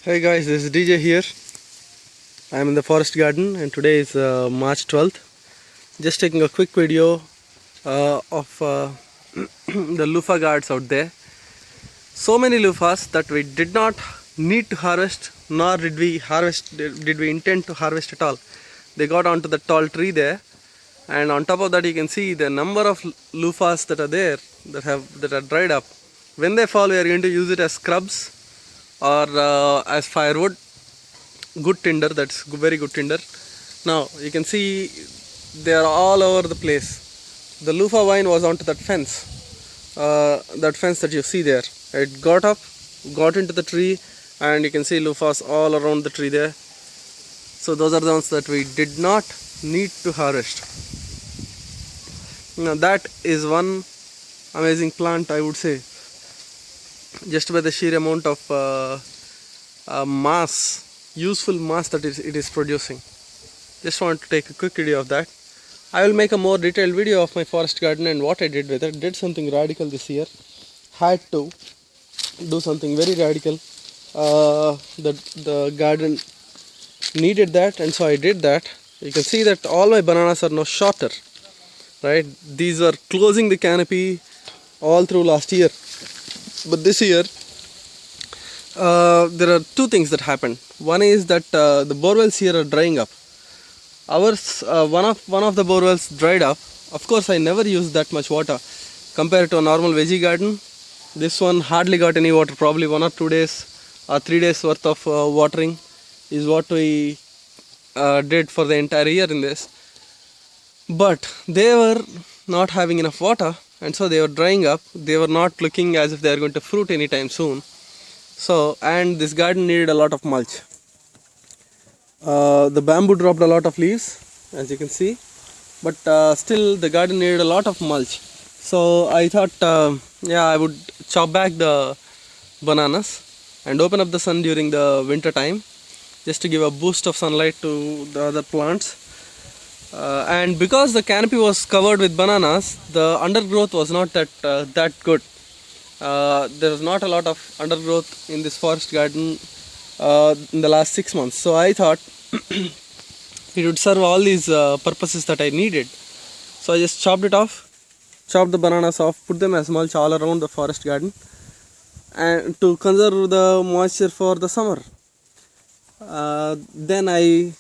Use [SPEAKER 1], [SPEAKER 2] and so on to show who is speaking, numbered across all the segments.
[SPEAKER 1] Hey guys, this is DJ here. I am in the forest garden and today is March 12th. Just taking a quick video of the loofah guards out there. So many loofahs that we did not need to harvest, nor did we intend to harvest at all. They got onto the tall tree there, and on top of that you can see the number of loofahs that are there that are dried up. When they fall, we are going to use it as scrubs or as firewood. Good tinder, that's very good tinder. Now you can see they are all over the place. The loofah vine was onto that fence that you see there. It got up, got into the tree, and you can see loofahs all around the tree there. So those are the ones that we did not need to harvest. Now that is one amazing plant, I would say, just by the sheer amount of useful mass that it is producing. Just want to take a quick video of that. I will make a more detailed video of my forest garden and what I did with it. Did something radical this year. Had to do something very radical. The garden needed that, and so I did that. You can see that all my bananas are now shorter. Right? These were closing the canopy all through last year. But this year, there are two things that happened. One is that the borewells here are drying up. Ours, one of the borewells dried up. Of course, I never used that much water compared to a normal veggie garden. This one hardly got any water. Probably 1 or 2 days or 3 days worth of watering is what we did for the entire year in this. But they were not having enough water, and so they were drying up. They were not looking as if they are going to fruit anytime soon. So, and this garden needed a lot of mulch. The bamboo dropped a lot of leaves, as you can see, but still the garden needed a lot of mulch. So I thought, I would chop back the bananas and open up the sun during the winter time, just to give a boost of sunlight to the other plants. And because the canopy was covered with bananas, the undergrowth was not that good. There was not a lot of undergrowth in this forest garden in the last 6 months. So I thought it would serve all these purposes that I needed. So I just chopped the bananas off, put them as mulch all around the forest garden, and to conserve the moisture for the summer. Then I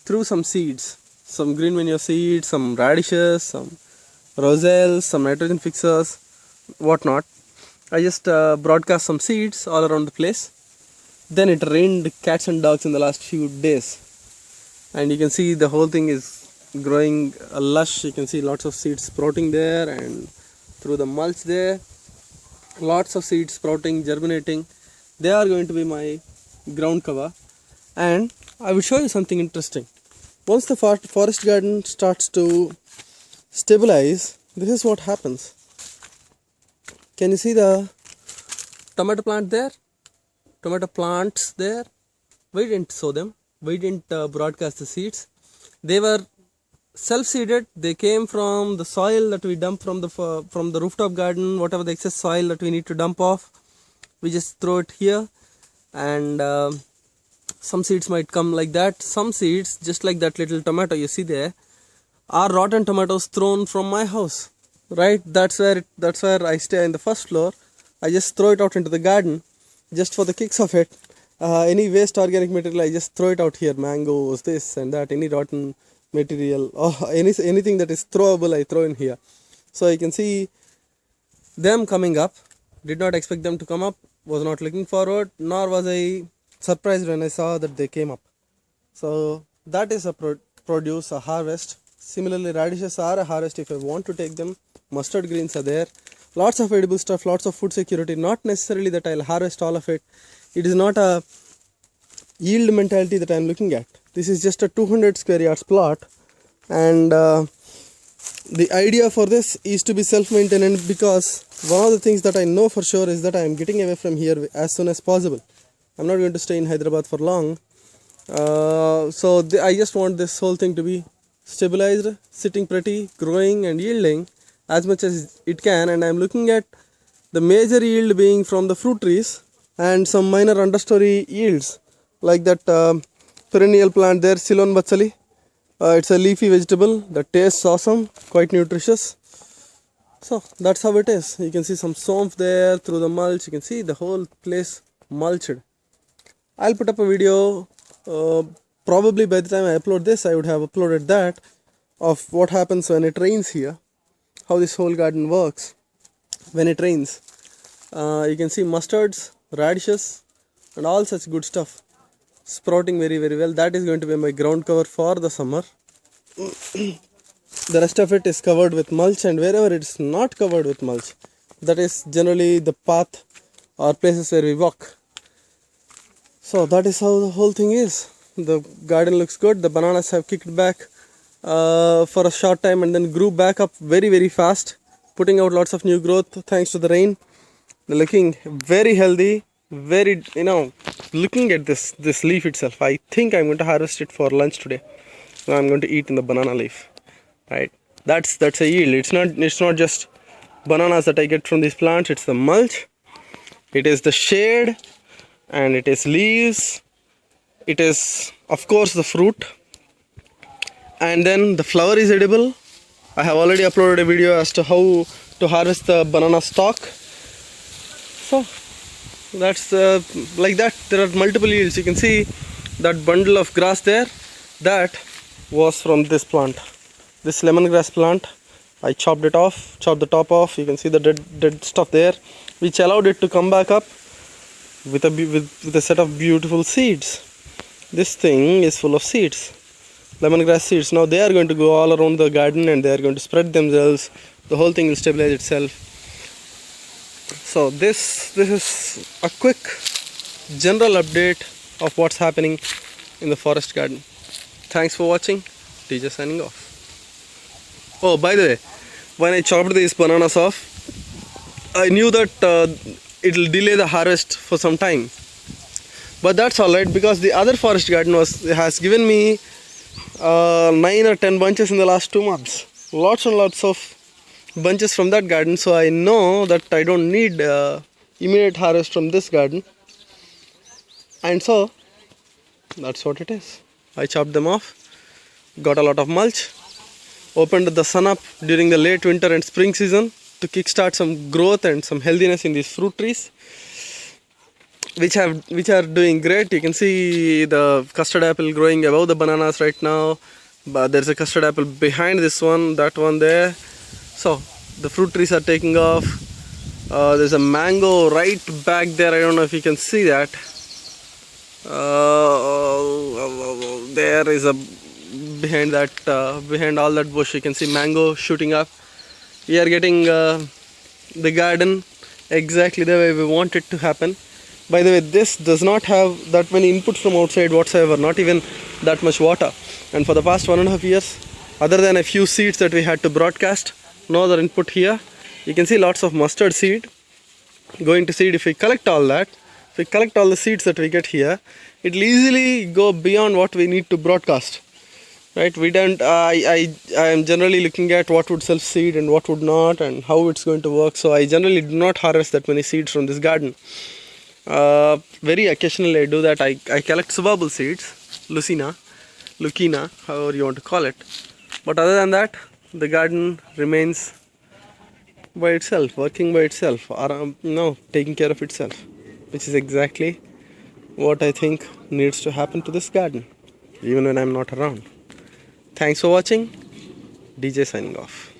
[SPEAKER 1] threw some seeds, some green manure seeds, some radishes, some roselles, some nitrogen fixers, whatnot. I just broadcast some seeds all around the place. Then it rained cats and dogs in the last few days, and you can see the whole thing is growing lush. You can see lots of seeds sprouting there, and through the mulch there, lots of seeds sprouting, germinating. They are going to be my ground cover. And I will show you something interesting. Once the forest garden starts to stabilize, this is what happens. Can you see the tomato plant there? Tomato plants there? We didn't sow them. We didn't broadcast the seeds. They were self-seeded. They came from the soil that we dump from the rooftop garden. Whatever the excess soil that we need to dump off, we just throw it here. And some seeds might come like that. Some seeds, just like that little tomato you see there, are rotten tomatoes thrown from my house. Right, that's where I stay in the first floor. I just throw it out into the garden, just for the kicks of it. Any waste organic material, I just throw it out here. Mangoes, this and that, any rotten material, or anything that is throwable, I throw in here. So you can see them coming up. Did not expect them to come up. Was not looking forward, nor was I surprised when I saw that they came up. So that is a produce, a harvest. Similarly, radishes are a harvest if I want to take them. Mustard greens are there. Lots of edible stuff, lots of food security. Not necessarily that I'll harvest all of it. It is not a yield mentality that I'm looking at. This is just a 200 square yards plot. And the idea for this is to be self-maintained, because one of the things that I know for sure is that I am getting away from here as soon as possible. I'm not going to stay in Hyderabad for long. I just want this whole thing to be stabilized, sitting pretty, growing and yielding as much as it can. And I'm looking at the major yield being from the fruit trees, and some minor understory yields like that perennial plant there, Ceylon Batsali. It's a leafy vegetable that tastes awesome, quite nutritious. So that's how it is. You can see some swamp there through the mulch. You can see the whole place mulched. I'll put up a video, probably by the time I upload this I would have uploaded that, of what happens when it rains here, how this whole garden works when it rains. You can see mustards, radishes and all such good stuff sprouting very well. That is going to be my ground cover for the summer. The rest of it is covered with mulch, and wherever it is not covered with mulch, that is generally the path or places where we walk. So that is how the whole thing is. The garden looks good. The bananas have kicked back for a short time and then grew back up very fast, putting out lots of new growth thanks to the rain. They're looking very healthy, very, looking at this leaf itself. I think I'm going to harvest it for lunch today. So I'm going to eat in the banana leaf. Right, that's a yield. It's not just bananas that I get from these plants. It's the mulch, it is the shade, and it is leaves. It is of course the fruit, and then the flower is edible. I have already uploaded a video as to how to harvest the banana stalk. So that's like that. There are multiple yields. You can see that bundle of grass there, that was from this plant. This lemongrass plant, I chopped the top off. You can see the dead stuff there, which allowed it to come back up with a set of beautiful seeds. This thing is full of seeds, lemongrass seeds. Now they are going to go all around the garden and they are going to spread themselves. The whole thing will stabilize itself. So this is a quick general update of what's happening in the forest garden. Thanks for watching. DJ signing off. Oh, by the way, when I chopped these bananas off, I knew that it will delay the harvest for some time. But that's alright, because the other forest garden has given me 9 or 10 bunches in the last 2 months. Lots and lots of bunches from that garden. So I know that I don't need immediate harvest from this garden. And so that's what it is. I chopped them off, got a lot of mulch, opened the sun up during the late winter and spring season to kickstart some growth and some healthiness in these fruit trees, which are doing great. You can see the custard apple growing above the bananas right now, but there's a custard apple behind this one, that one there. So the fruit trees are taking off. There's a mango right back there. I don't know if you can see that. There is a behind all that bush, you can see mango shooting up. We are getting the garden exactly the way we want it to happen. By the way, this does not have that many inputs from outside whatsoever, not even that much water. And for the past 1.5 years, other than a few seeds that we had to broadcast, no other input here. You can see lots of mustard seed going to seed. If we collect all that, if we collect all the seeds that we get here, it will easily go beyond what we need to broadcast. Right? We don't. I am generally looking at what would self-seed and what would not, and how it's going to work. So I generally do not harvest that many seeds from this garden. Very occasionally I do that. I collect subabul seeds, Lucina, however you want to call it. But other than that, the garden remains by itself, working by itself, or taking care of itself, which is exactly what I think needs to happen to this garden, even when I'm not around. Thanks for watching. DJ signing off.